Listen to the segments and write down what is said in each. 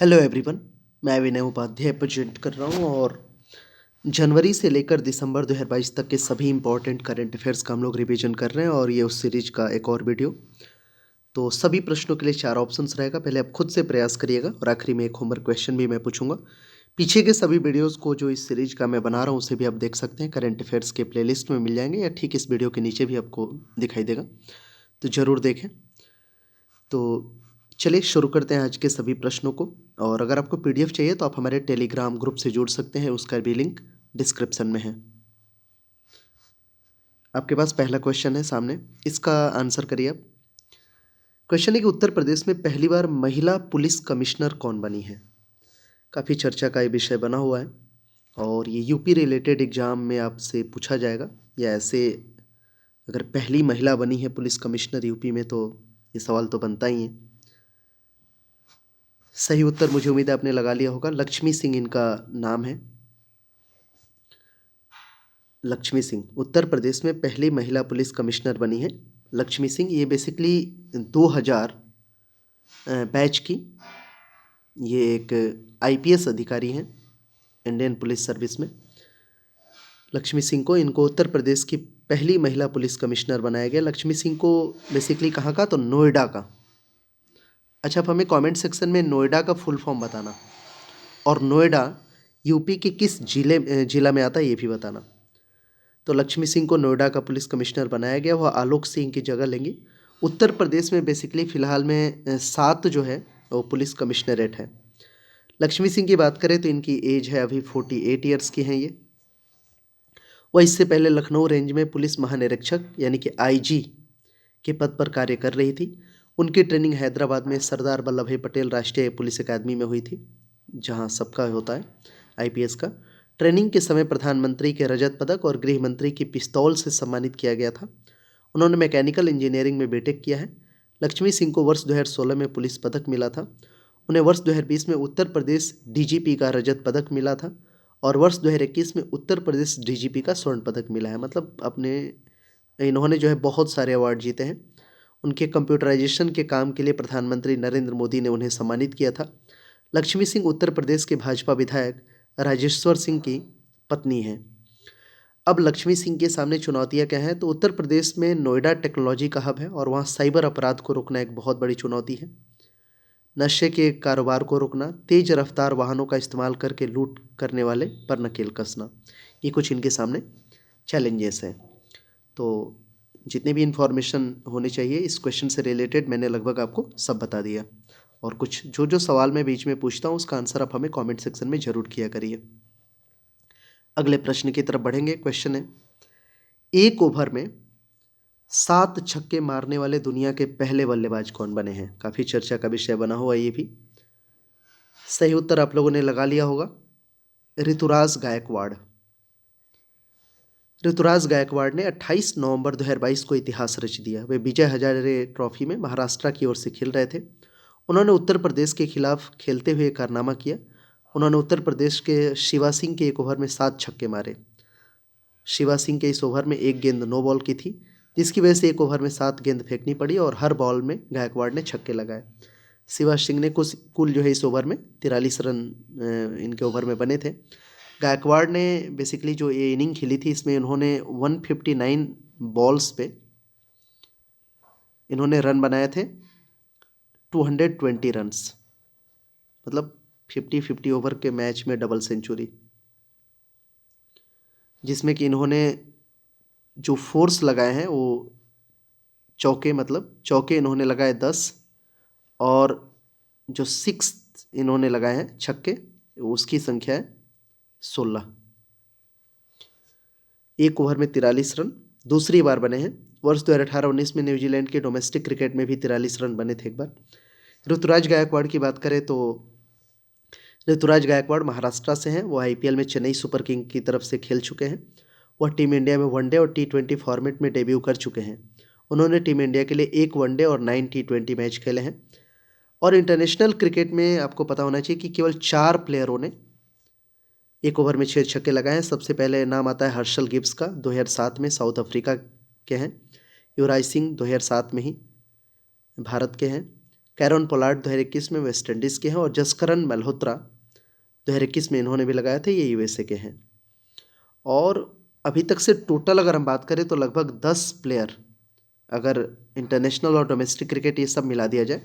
Hello everyone, मैं विनय Upadhyay present कर रहा हूँ और जनवरी से लेकर दिसंबर 2022 तक के सभी इंपॉर्टेंट करंट अफेयर्स का हम लोग रिवीजन कर रहे हैं और ये उस सीरीज का एक और वीडियो। तो सभी प्रश्नों के लिए 4 ऑप्शंस रहेगा। पहले आप खुद से प्रयास करिएगा और आखिरी में एक होमवर्क क्वेश्चन भी मैं पूछूंगा। पीछे के सभी वीडियोस को जो इस सीरीज का मैं बना रहा हूँ उसे भी आप देख सकते हैं, करंट अफेयर्स के प्लेलिस्ट में मिल जाएंगे या ठीक इस वीडियो के नीचे भी आपको दिखाई देगा, तो ज़रूर देखें। तो चलिए शुरू करते हैं आज के सभी प्रश्नों को। और अगर आपको पीडीएफ चाहिए तो आप हमारे टेलीग्राम ग्रुप से जुड़ सकते हैं, उसका भी लिंक डिस्क्रिप्शन में है। आपके पास पहला क्वेश्चन है सामने, इसका आंसर करिए आप। क्वेश्चन है कि उत्तर प्रदेश में पहली बार महिला पुलिस कमिश्नर कौन बनी है। काफ़ी चर्चा का ये विषय बना हुआ है और ये यूपी रिलेटेड एग्जाम में आपसे पूछा जाएगा, या ऐसे अगर पहली महिला बनी है पुलिस कमिश्नर यूपी में तो ये सवाल तो बनता ही है। सही उत्तर मुझे उम्मीद है आपने लगा लिया होगा, लक्ष्मी सिंह इनका नाम है। लक्ष्मी सिंह उत्तर प्रदेश में पहली महिला पुलिस कमिश्नर बनी है लक्ष्मी सिंह। ये बेसिकली 2000 बैच की ये एक आईपीएस अधिकारी हैं इंडियन पुलिस सर्विस में। लक्ष्मी सिंह को इनको उत्तर प्रदेश की पहली महिला पुलिस कमिश्नर बनाया गया। लक्ष्मी सिंह को बेसिकली कहाँ का, तो नोएडा का। अच्छा, आप हमें कमेंट सेक्शन में नोएडा का फुल फॉर्म बताना और नोएडा यूपी के किस जिला में आता है ये भी बताना। तो लक्ष्मी सिंह को नोएडा का पुलिस कमिश्नर बनाया गया, वह आलोक सिंह की जगह लेंगे। उत्तर प्रदेश में बेसिकली फ़िलहाल में 7 जो है वो पुलिस कमिश्नरेट है। लक्ष्मी सिंह की बात करें तो इनकी एज है अभी 48 ईयर्स की हैं ये। वह इससे पहले लखनऊ रेंज में पुलिस महानिरीक्षक यानी कि आईजी के पद पर कार्य कर रही थी। उनकी ट्रेनिंग हैदराबाद में सरदार वल्लभ भाई पटेल राष्ट्रीय पुलिस अकादमी में हुई थी, जहां सबका होता है आईपीएस का। ट्रेनिंग के समय प्रधानमंत्री के रजत पदक और गृह मंत्री की पिस्तौल से सम्मानित किया गया था। उन्होंने मैकेनिकल इंजीनियरिंग में बीटेक किया है। लक्ष्मी सिंह को वर्ष 2016 में पुलिस पदक मिला था। उन्हें वर्ष 2020 में उत्तर प्रदेश डीजीपी का रजत पदक मिला था और वर्ष 2021 में उत्तर प्रदेश डीजीपी का स्वर्ण पदक मिला है। मतलब अपने इन्होंने जो है बहुत सारे अवार्ड जीते हैं। उनके कंप्यूटराइजेशन के काम के लिए प्रधानमंत्री नरेंद्र मोदी ने उन्हें सम्मानित किया था। लक्ष्मी सिंह उत्तर प्रदेश के भाजपा विधायक राजेश्वर सिंह की पत्नी हैं। अब लक्ष्मी सिंह के सामने चुनौतियां क्या हैं, तो उत्तर प्रदेश में नोएडा टेक्नोलॉजी का हब है और वहाँ साइबर अपराध को रोकना एक बहुत बड़ी चुनौती है। नशे के कारोबार को रोकना, तेज रफ्तार वाहनों का इस्तेमाल करके लूट करने वाले पर नकेल कसना, ये कुछ इनके सामने चैलेंजेस हैं। तो जितनी भी इन्फॉर्मेशन होनी चाहिए इस क्वेश्चन से रिलेटेड मैंने लगभग आपको सब बता दिया। और कुछ जो जो सवाल मैं बीच में पूछता हूँ उसका आंसर आप हमें कमेंट सेक्शन में ज़रूर किया करिए। अगले प्रश्न की तरफ बढ़ेंगे। क्वेश्चन है, एक ओवर में 7 छक्के मारने वाले दुनिया के पहले बल्लेबाज कौन बने हैं। काफ़ी चर्चा का विषय बना हुआ ये भी। सही उत्तर आप लोगों ने लगा लिया होगा, ऋतुराज गायकवाड़। ऋतुराज गायकवाड़ ने 28 नवंबर 2022 को इतिहास रच दिया। वे विजय हजारे ट्रॉफी में महाराष्ट्र की ओर से खेल रहे थे। उन्होंने उत्तर प्रदेश के खिलाफ खेलते हुए कारनामा किया। उन्होंने उत्तर प्रदेश के शिवा सिंह के एक ओवर में 7 छक्के मारे। शिवा सिंह के इस ओवर में एक गेंद नो बॉल की थी, जिसकी वजह से एक ओवर में 7 गेंद फेंकनी पड़ी और हर बॉल में गायकवाड़ ने छक्के लगाए। शिवा सिंह ने कुल जो है इस ओवर में 43 रन इनके ओवर में बने थे। गायकवाड़ ने बेसिकली जो ये इनिंग खेली थी इसमें इन्होंने 159 बॉल्स पे इन्होंने रन बनाए थे 220 रन्स। मतलब 50-50 ओवर के मैच में डबल सेंचुरी, जिसमें कि इन्होंने जो फोर्स लगाए हैं वो चौके, मतलब चौके इन्होंने लगाए 10 और जो 6 इन्होंने लगाए हैं छक्के उसकी संख्या है 16। एक ओवर में 43 रन दूसरी बार बने हैं। वर्ष 2018-19 में न्यूजीलैंड के डोमेस्टिक क्रिकेट में भी 43 रन बने थे एक बार। ऋतुराज गायकवाड़ की बात करें तो ऋतुराज गायकवाड़ महाराष्ट्र से हैं। वो आईपीएल में चेन्नई सुपर किंग की तरफ से खेल चुके हैं। वह टीम इंडिया में वनडे और टी20 फॉर्मेट में डेब्यू कर चुके हैं। उन्होंने टीम इंडिया के लिए 1 वनडे और 9 टी20 मैच खेले हैं। और इंटरनेशनल क्रिकेट में आपको पता होना चाहिए कि केवल 4 प्लेयरों ने एक ओवर में 6 छक्के लगाए हैं। सबसे पहले नाम आता है हर्षल गिब्स का, 2007 में साउथ अफ्रीका के हैं। युवराज सिंह 2007 में ही भारत के हैं। कैरन पोलार्ड 2021 में वेस्ट इंडीज़ के हैं, और जसकरण मल्होत्रा 2021 में इन्होंने भी लगाया था, ये यूएसए के हैं। और अभी तक से टोटल अगर हम बात करें तो लगभग 10 प्लेयर, अगर इंटरनेशनल और डोमेस्टिक क्रिकेट ये सब मिला दिया जाए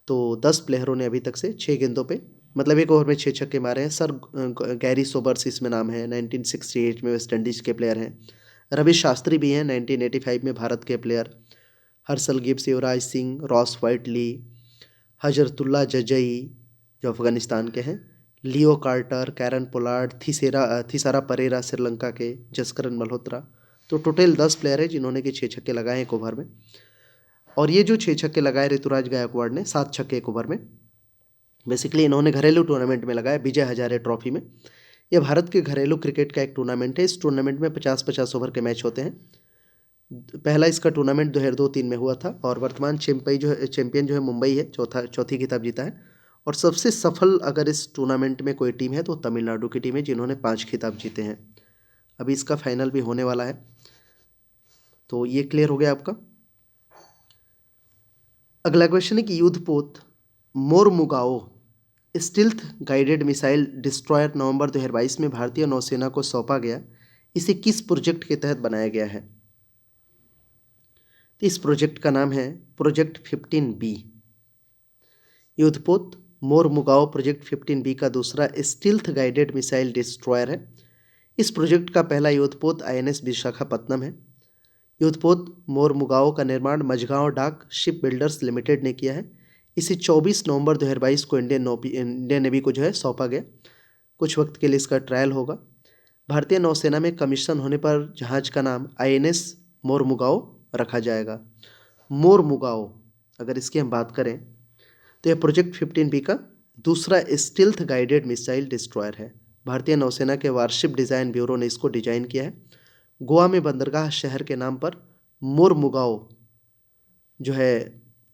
तो 10 प्लेयरों ने अभी तक से 6 गेंदों पे, मतलब एक ओवर में 6 छक्के मारे हैं। सर गैरी सोबर्स इसमें नाम है, 1968 में वेस्ट इंडीज़ के प्लेयर हैं। रवि शास्त्री भी हैं, 1985 में भारत के player. Herschelle Gibbs, Yuvraj Singh, Ross Whiteley, Hazratullah Zazai जो अफगानिस्तान के हैं, Leo Carter, Kieron Pollard, Thisara Perera Sri Lanka के, जसकरण मल्होत्रा। तो टोटल 10 प्लेयर है जिन्होंने कि 6 छक्के लगाए एक ओवर में। और ये जो 6 छक्के लगाए ऋतुराज गायकवाड़ ने 7 छक्के एक ओवर में, बेसिकली इन्होंने घरेलू टूर्नामेंट में लगाया, विजय हजारे ट्रॉफी में। यह भारत के घरेलू क्रिकेट का एक टूर्नामेंट है। इस टूर्नामेंट में 50-50 ओवर के मैच होते हैं। पहला इसका टूर्नामेंट 2002-03 में हुआ था, और वर्तमान चैंपियन जो है मुंबई है, चौथी खिताब जीता है। और सबसे सफल अगर इस टूर्नामेंट में कोई टीम है तो तमिलनाडु की टीम है, जिन्होंने 5 खिताब जीते हैं। अभी इसका फाइनल भी होने वाला है। तो ये क्लियर हो गया आपका। अगला क्वेश्चन है कि युद्धपोत Mormugao stealth guided missile destroyer नवंबर 2022 में भारतीय नौसेना को सौंपा गया। इसे किस प्रोजेक्ट के तहत बनाया गया है? तो इस प्रोजेक्ट का नाम है प्रोजेक्ट 15B। युद्धपोत मोरमुगाओ प्रोजेक्ट 15B का दूसरा स्टील्थ गाइडेड मिसाइल डिस्ट्रॉयर है। इस प्रोजेक्ट का पहला युद्धपोत INS विशाखापत्तनम है। युद्धपोत मोरमुगाओ का निर्माण मझगांव डाक शिप बिल्डर्स लिमिटेड ने किया है। इसे 24 नवंबर 2022 को इंडियन नेवी को जो है सौंपा गया। कुछ वक्त के लिए इसका ट्रायल होगा। भारतीय नौसेना में कमीशन होने पर जहाज का नाम INS मोरमुगाओ रखा जाएगा। मोरमुगाओ, अगर इसकी हम बात करें तो यह प्रोजेक्ट 15B का दूसरा स्टील्थ गाइडेड मिसाइल डिस्ट्रॉयर है। भारतीय नौसेना के वारशिप डिज़ाइन ब्यूरो ने इसको डिजाइन किया है। गोवा में बंदरगाह शहर के नाम पर मोरमुगाओ जो है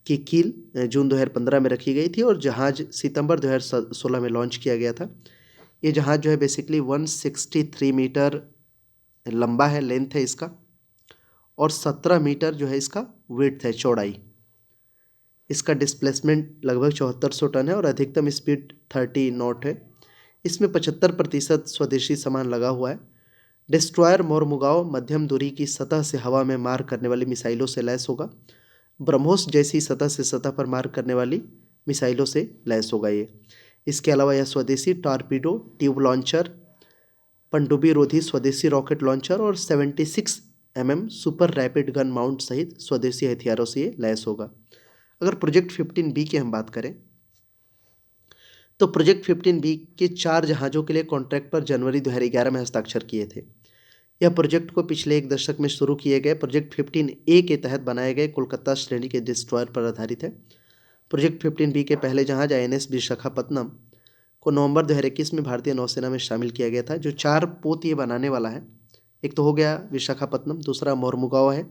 की कील जून 2015 में रखी गई थी, और जहाज सितंबर 2016 में लॉन्च किया गया था। ये जहाज जो है बेसिकली 163 मीटर लंबा है, लेंथ है इसका, और 17 मीटर जो है इसका विड्थ है, चौड़ाई। इसका डिस्प्लेसमेंट लगभग 7400 टन है और अधिकतम स्पीड 30 नॉट है। इसमें 75% स्वदेशी सामान लगा हुआ है। डिस्ट्रॉयर मोरमुगाओ मध्यम दूरी की सतह से हवा में मार करने वाली मिसाइलों से लैस होगा। ब्रह्मोस जैसी सतह से सतह पर मार करने वाली मिसाइलों से लैस होगा ये। इसके अलावा यह स्वदेशी टॉर्पीडो, ट्यूब लॉन्चर, पनडुब्बी रोधी स्वदेशी रॉकेट लॉन्चर और 76 mm super rapid gun mount सहित स्वदेशी हथियारों से ये लैस होगा। अगर प्रोजेक्ट 15B की हम बात करें तो प्रोजेक्ट 15B के 4 जहाज़ों के लिए कॉन्ट्रैक्ट पर जनवरी 2011 में हस्ताक्षर किए थे। यह प्रोजेक्ट को पिछले एक दशक में शुरू किए गए प्रोजेक्ट 15A के तहत बनाए गए कोलकाता श्रेणी के डिस्ट्रॉयर पर आधारित है। प्रोजेक्ट 15B के पहले जहाज INS विशाखापत्तनम को नवंबर 2021 में भारतीय नौसेना में शामिल किया गया था। जो 4 पोत ये बनाने वाला है, एक तो हो गया विशाखापत्तनम, दूसरा मोरमुगाओ है,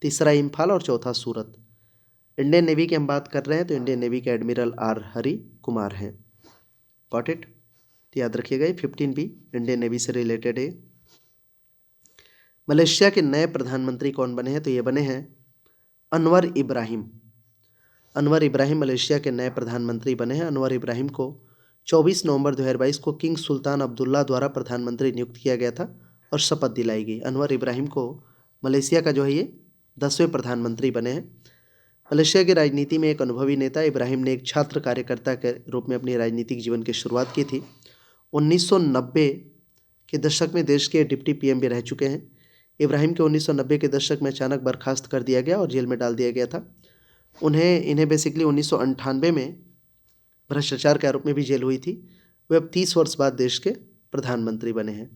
तीसरा इम्फाल और चौथा सूरत। इंडियन नेवी की हम बात कर रहे हैं तो इंडियन नेवी के एडमिरल R हरि कुमार हैं। Got it? तो याद रखिएगा, 15B इंडियन नेवी से रिलेटेड है। मलेशिया के नए प्रधानमंत्री कौन बने हैं? तो ये बने हैं अनवर इब्राहिम। अनवर इब्राहिम मलेशिया के नए प्रधानमंत्री बने हैं। अनवर इब्राहिम को 24 नवंबर 2022 को किंग सुल्तान अब्दुल्ला द्वारा प्रधानमंत्री नियुक्त किया गया था और शपथ दिलाई गई। अनवर इब्राहिम को मलेशिया का जो है ये 10वें प्रधानमंत्री बने हैं। मलेशिया की राजनीति में एक अनुभवी नेता, इब्राहिम ने एक छात्र कार्यकर्ता के रूप में अपनी राजनीतिक जीवन की शुरुआत की थी। 1990 के दशक में देश के डिप्टी PM भी रह चुके हैं। इब्राहिम के 1990 के दशक में अचानक बर्खास्त कर दिया गया और जेल में डाल दिया गया था। इन्हें बेसिकली 1998 में भ्रष्टाचार के आरोप में भी जेल हुई थी। वे अब 30 वर्ष बाद देश के प्रधानमंत्री बने हैं।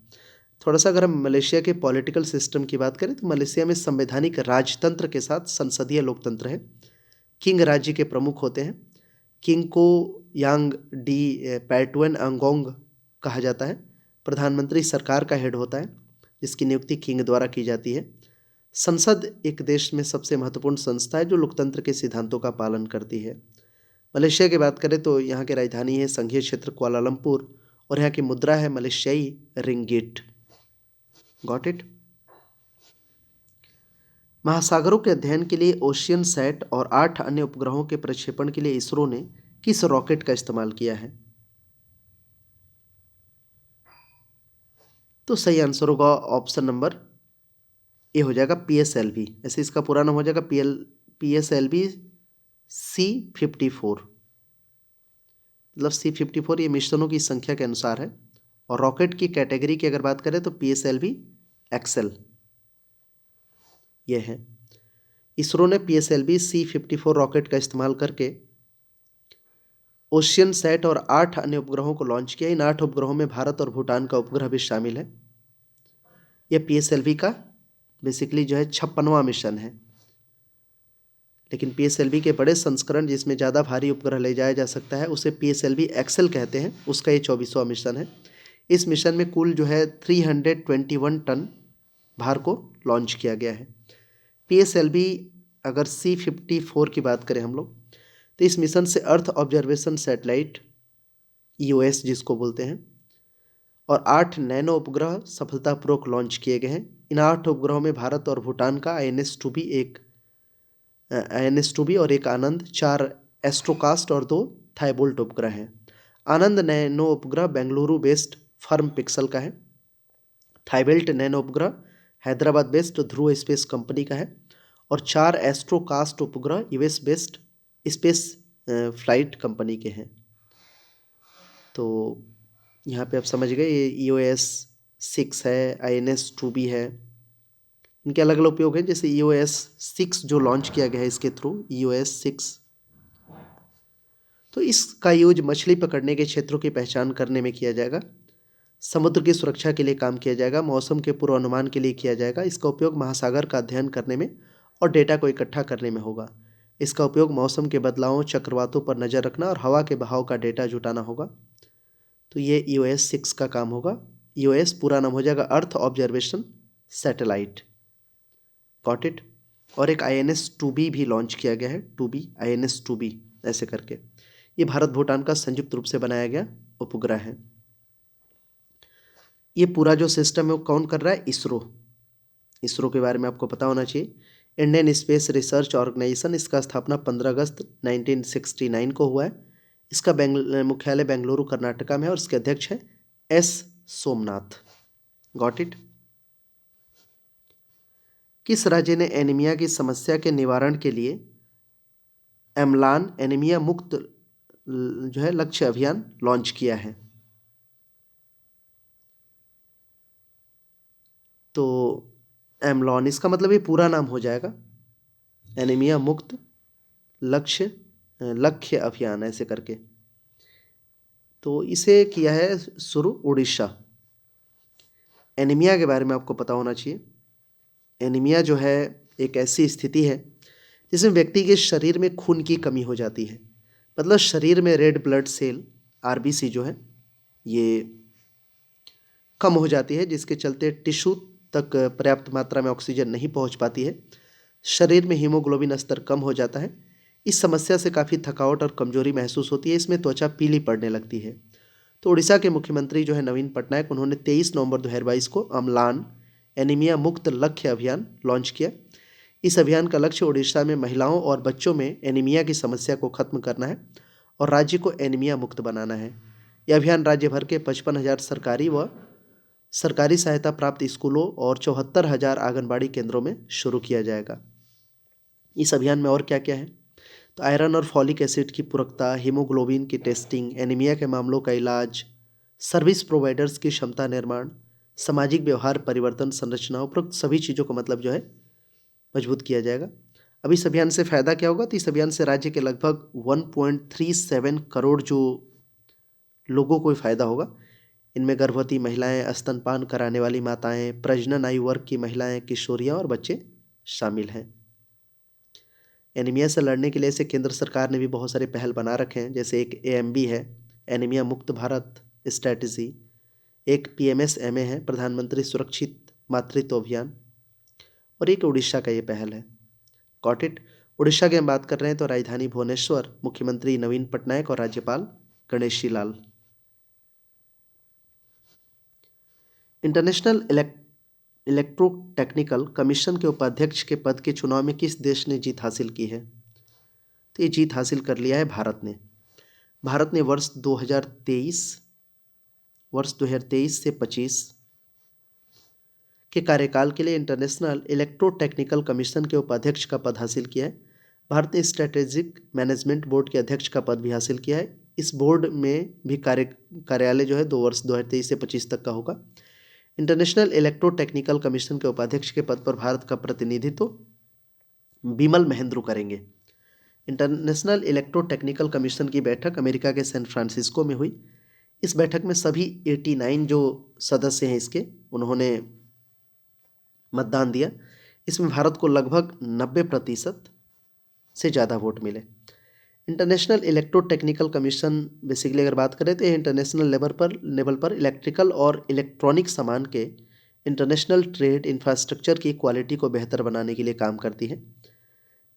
थोड़ा सा अगर हम मलेशिया के पॉलिटिकल सिस्टम की बात करें तो मलेशिया में संवैधानिक राजतंत्र के साथ संसदीय लोकतंत्र है। किंग राज्य के प्रमुख होते हैं। किंग को यांग डी पैटुएन अंगोंग कहा जाता है। प्रधानमंत्री सरकार का हेड होता है जिसकी नियुक्ति किंग द्वारा की जाती है। संसद एक देश में सबसे महत्वपूर्ण संस्था है जो लोकतंत्र के सिद्धांतों का पालन करती है। मलेशिया की बात करें तो यहाँ की राजधानी है संघीय क्षेत्र कुआलालंपुर और यहाँ की मुद्रा है मलेशियाई रिंगिट। Got it? महासागरों के अध्ययन के लिए ओशियन सैट और 8 अन्य उपग्रहों के प्रक्षेपण के लिए इसरो ने किस रॉकेट का इस्तेमाल किया है? तो सही आंसर होगा ऑप्शन नंबर ए हो जाएगा PSLV। ऐसे इसका पूरा नाम हो जाएगा PSLV C-54। मतलब C-54 ये मिशनों की संख्या के अनुसार है। और रॉकेट की कैटेगरी की अगर बात करें तो PSLV XL ये है। इसरो ने PSLV C-54 रॉकेट का इस्तेमाल करके ओशियन सैट और 8 अन्य उपग्रहों को लॉन्च किया। इन 8 उपग्रहों में भारत और भूटान का उपग्रह भी शामिल है। यह PSLV का बेसिकली जो है 56वां मिशन है। लेकिन PSLV के बड़े संस्करण जिसमें ज़्यादा भारी उपग्रह ले जाया जा सकता है उसे PSLV XL कहते हैं। उसका ये 24वां मिशन है। इस मिशन में कुल जो है 321 टन भार को लॉन्च किया गया है। PSLV अगर C-54 की बात करें हम लोग तो इस मिशन से अर्थ ऑब्जर्वेशन सैटेलाइट EOS जिसको बोलते हैं और 8 नैनो उपग्रह सफलतापूर्वक लॉन्च किए गए हैं। इन 8 उपग्रहों में भारत और भूटान का INS-2B और एक आनंद, 4 एस्ट्रोकास्ट और 2 थाईबोल्ट उपग्रह हैं। आनंद नैनो उपग्रह बेंगलुरु बेस्ड फर्म पिक्सल का है। थाईबोल्ट नैनो उपग्रह हैदराबाद बेस्ड ध्रुव स्पेस कंपनी का है। और 4 एस्ट्रोकास्ट उपग्रह US based space flight company के हैं। तो यहाँ पे आप समझ गए ये EOS 6 है, INS-2B है। इनके अलग अलग उपयोग हैं। जैसे EOS 6 जो लॉन्च किया गया है इसके थ्रू EOS 6, तो इसका यूज मछली पकड़ने के क्षेत्रों की पहचान करने में किया जाएगा। समुद्र की सुरक्षा के लिए काम किया जाएगा। मौसम के पूर्वानुमान के लिए किया जाएगा। इसका उपयोग महासागर का अध्ययन करने में और डेटा को इकट्ठा करने में होगा। इसका उपयोग मौसम के बदलावों, चक्रवातों पर नज़र रखना और हवा के बहाव का डेटा जुटाना होगा। तो ये EOS 6 का काम होगा। EOS पूरा नाम हो जाएगा earth observation satellite. Got it. और एक INS-2B भी लॉन्च किया गया है। 2B INS-2B ऐसे करके ये भारत भूटान का संयुक्त रूप से बनाया गया उपग्रह है। ये पूरा जो सिस्टम है वो कौन कर रहा है? इसरो के बारे में आपको पता होना चाहिए। इंडियन स्पेस रिसर्च ऑर्गेनाइजेशन, इसका स्थापना 15 अगस्त 1969 को हुआ है। इसका मुख्यालय बेंगलुरु कर्नाटका में है और इसके अध्यक्ष हैं S सोमनाथ। Got it. किस राज्य ने एनीमिया की समस्या के निवारण के लिए एमलान एनीमिया मुक्त जो है लक्ष्य अभियान लॉन्च किया है? तो एमलॉन इसका मतलब ये पूरा नाम हो जाएगा एनीमिया मुक्त लक्ष्य अभियान ऐसे करके। तो इसे किया है शुरू उड़ीसा। एनीमिया के बारे में आपको पता होना चाहिए। एनीमिया जो है एक ऐसी स्थिति है जिसमें व्यक्ति के शरीर में खून की कमी हो जाती है। मतलब शरीर में रेड ब्लड सेल RBC जो है ये कम हो जाती है, जिसके चलते टिश्यू तक पर्याप्त मात्रा में ऑक्सीजन नहीं पहुंच पाती है। शरीर में हीमोग्लोबिन स्तर कम हो जाता है। इस समस्या से काफ़ी थकावट और कमजोरी महसूस होती है। इसमें त्वचा पीली पड़ने लगती है। तो उड़ीसा के मुख्यमंत्री जो है नवीन पटनायक, उन्होंने 23 नवंबर 2022 को अम्लान एनीमिया मुक्त लक्ष्य अभियान लॉन्च किया। इस अभियान का लक्ष्य उड़ीसा में महिलाओं और बच्चों में एनीमिया की समस्या को खत्म करना है और राज्य को एनीमिया मुक्त बनाना है। यह अभियान राज्य भर के 55,000 सरकारी सहायता प्राप्त स्कूलों और 74,000 आंगनबाड़ी केंद्रों में शुरू किया जाएगा। इस अभियान में और क्या क्या है? तो आयरन और फॉलिक एसिड की पूरकता, हीमोग्लोबिन की टेस्टिंग, एनीमिया के मामलों का इलाज, सर्विस प्रोवाइडर्स की क्षमता निर्माण, सामाजिक व्यवहार परिवर्तन संरचना, उपरोक्त सभी चीज़ों को मतलब जो है मजबूत किया जाएगा। अब इस अभियान से फ़ायदा क्या होगा? तो इस अभियान से राज्य के लगभग 1.37 करोड़ जो लोगों को फ़ायदा होगा। इनमें गर्भवती महिलाएं, स्तनपान कराने वाली माताएं, प्रजनन आयु वर्ग की महिलाएं, किशोरियां और बच्चे शामिल हैं। एनीमिया से लड़ने के लिए से केंद्र सरकार ने भी बहुत सारे पहल बना रखे हैं। जैसे एक AMB है, एनीमिया मुक्त भारत स्ट्रैटेजी, एक PMSMA है, प्रधानमंत्री सुरक्षित मातृत्व अभियान, और एक उड़ीसा का ये पहल है। Got it. उड़ीसा की हम बात कर रहे हैं तो राजधानी भुवनेश्वर, मुख्यमंत्री नवीन पटनायक और राज्यपाल Ganeshi Lal. International electrotechnical commission के उपाध्यक्ष के पद के चुनाव में किस देश ने जीत हासिल की है? तो ये जीत हासिल कर लिया है भारत ने। भारत ने वर्ष 2023 से 25 के कार्यकाल के लिए इंटरनेशनल इलेक्ट्रोटेक्निकल कमीशन के उपाध्यक्ष का पद हासिल किया है। भारत ने स्ट्रेटेजिक मैनेजमेंट बोर्ड के अध्यक्ष का पद भी हासिल किया है। इस बोर्ड में भी कार्यालय जो है 2 वर्ष 2023 से 25 तक का होगा। इंटरनेशनल इलेक्ट्रोटेक्निकल कमीशन के उपाध्यक्ष के पद पर भारत का प्रतिनिधित्व बिमल महेंद्रू करेंगे। इंटरनेशनल इलेक्ट्रोटेक्निकल कमीशन की बैठक अमेरिका के सैन फ्रांसिस्को में हुई। इस बैठक में सभी 89 जो सदस्य हैं इसके, उन्होंने मतदान दिया। इसमें भारत को लगभग 90% से ज़्यादा वोट मिले। इंटरनेशनल इलेक्ट्रोटेक्निकल कमीशन बेसिकली अगर बात करें तो ये इंटरनेशनल लेवल पर इलेक्ट्रिकल और इलेक्ट्रॉनिक सामान के इंटरनेशनल ट्रेड इंफ्रास्ट्रक्चर की क्वालिटी को बेहतर बनाने के लिए काम करती है।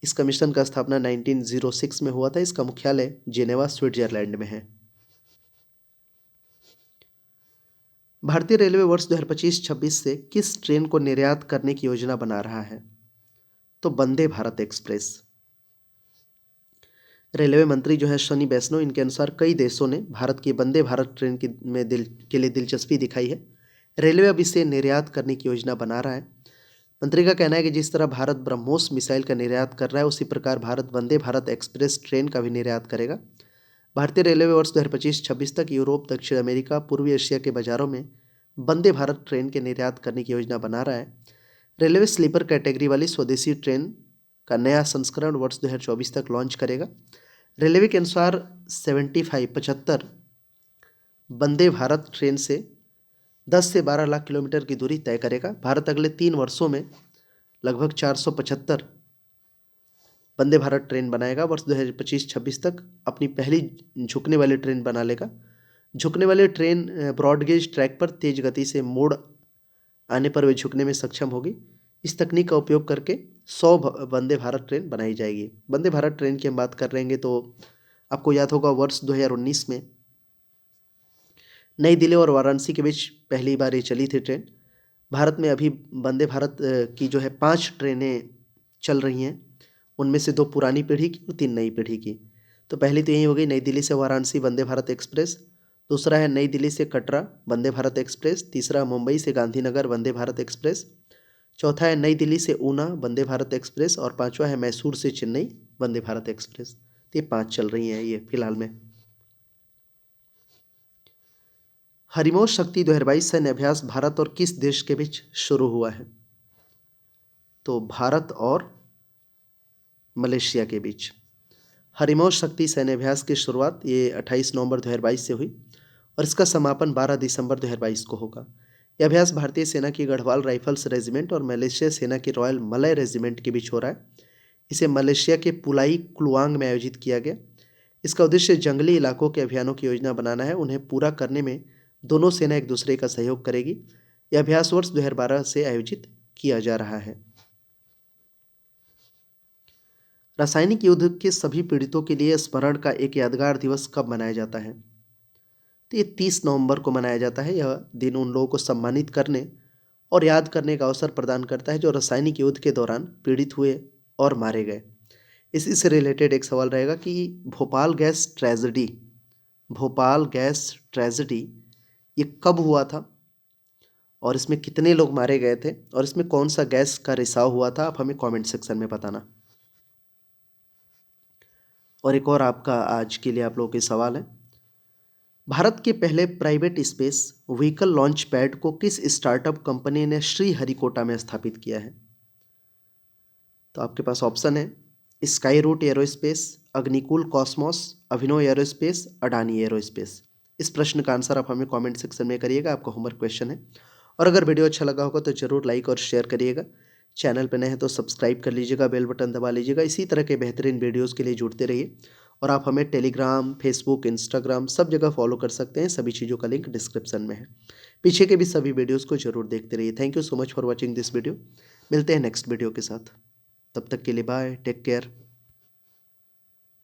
इस कमीशन का स्थापना 1906 में हुआ था। इसका मुख्यालय जेनेवा स्विट्जरलैंड में है। भारतीय रेलवे वर्ष 2025-26 से किस ट्रेन को निर्यात करने की योजना बना रहा है? तो वंदे भारत एक्सप्रेस। रेलवे मंत्री जो है अश्विनी वैष्णव, इनके अनुसार कई देशों ने भारत की वंदे भारत ट्रेन के लिए दिलचस्पी दिखाई है। रेलवे अब इसे निर्यात करने की योजना बना रहा है। मंत्री का कहना है कि जिस तरह भारत ब्रह्मोस मिसाइल का निर्यात कर रहा है, उसी प्रकार भारत वंदे भारत एक्सप्रेस ट्रेन का भी निर्यात करेगा। भारतीय रेलवे वर्ष 2025-26 तक यूरोप, दक्षिण अमेरिका, पूर्वी एशिया के बाजारों में वंदे भारत ट्रेन के निर्यात करने की योजना बना रहा है। रेलवे स्लीपर कैटेगरी वाली स्वदेशी ट्रेन का नया संस्करण वर्ष 2024 तक लॉन्च करेगा। रेलवे के अनुसार 75 वंदे भारत ट्रेन से 10 से 12 लाख किलोमीटर की दूरी तय करेगा। भारत अगले 3 वर्षों में लगभग 475 वंदे भारत ट्रेन बनाएगा। वर्ष 2025-26 तक अपनी पहली झुकने वाली ट्रेन बना लेगा। झुकने वाली ट्रेन ब्रॉडगेज ट्रैक पर तेज गति से मोड़ आने पर वे झुकने में सक्षम होगी। इस तकनीक का उपयोग करके 100 वंदे भारत ट्रेन बनाई जाएगी। वंदे भारत ट्रेन की हम बात कर रहेंगे तो आपको याद होगा वर्ष 2019 में नई दिल्ली और वाराणसी के बीच पहली बार ये चली थी ट्रेन। भारत में अभी वंदे भारत की जो है 5 ट्रेनें चल रही हैं, उनमें से 2 पुरानी पीढ़ी की और 3 नई पीढ़ी की। तो पहली तो यही हो गई नई दिल्ली से वाराणसी वंदे भारत एक्सप्रेस। दूसरा है नई दिल्ली से कटरा वंदे भारत एक्सप्रेस। तीसरा मुंबई से गांधीनगर वंदे भारत एक्सप्रेस। चौथा है नई दिल्ली से ऊना वंदे भारत एक्सप्रेस। और पांचवा है मैसूर से चेन्नई वंदे भारत एक्सप्रेस। तो ये 5 चल रही हैं ये फिलहाल में। हरिमोश शक्ति 2022 सैन्य अभ्यास भारत और किस देश के बीच शुरू हुआ है? तो भारत और मलेशिया के बीच। हरिमोश शक्ति सैन्य अभ्यास की शुरुआत ये 28 नवंबर 2022 से हुई और इसका समापन 12 दिसंबर 2022 को होगा। यह अभ्यास भारतीय सेना की गढ़वाल राइफल्स रेजिमेंट और मलेशिया सेना की रॉयल मलय रेजिमेंट के बीच हो रहा है। इसे मलेशिया के पुलाई क्लुआंग में आयोजित किया गया। इसका उद्देश्य जंगली इलाकों के अभियानों की योजना बनाना है। उन्हें पूरा करने में दोनों सेना एक दूसरे का सहयोग करेगी। यह अभ्यास वर्ष 2012 से आयोजित किया जा रहा है। रासायनिक युद्ध के सभी पीड़ितों के लिए स्मरण का एक यादगार दिवस कब मनाया जाता है? तो ये 30 नवंबर को मनाया जाता है। यह दिन उन लोगों को सम्मानित करने और याद करने का अवसर प्रदान करता है जो रासायनिक युद्ध के दौरान पीड़ित हुए और मारे गए। इसी से रिलेटेड एक सवाल रहेगा कि भोपाल गैस ट्रेजेडी ये कब हुआ था और इसमें कितने लोग मारे गए थे और इसमें कौन सा गैस का रिसाव हुआ था? आप हमें कमेंट सेक्शन में बताना। और एक और आपका आज के लिए आप लोगों के सवाल है, भारत के पहले private space vehicle launch pad को किस स्टार्टअप कंपनी ने श्रीहरिकोटा में स्थापित किया है? तो आपके पास ऑप्शन है Skyroot Aerospace, Agnikul Cosmos, Abhinav Aerospace, Adani Aerospace. इस प्रश्न का आंसर आप हमें कमेंट सेक्शन में करिएगा। आपका होमवर्क क्वेश्चन है। और अगर वीडियो अच्छा लगा होगा तो ज़रूर लाइक और शेयर करिएगा। चैनल पर नए हैं तो सब्सक्राइब कर लीजिएगा, बेल बटन दबा लीजिएगा। इसी तरह के बेहतरीन वीडियोज़ के लिए जुड़ते रहिए। और आप हमें टेलीग्राम, फेसबुक, इंस्टाग्राम सब जगह फॉलो कर सकते हैं। सभी चीज़ों का लिंक डिस्क्रिप्शन में है। पीछे के भी सभी वीडियोज़ को जरूर देखते रहिए। Thank you so much for watching this video. मिलते हैं नेक्स्ट वीडियो के साथ। तब तक के लिए बाय, टेक केयर।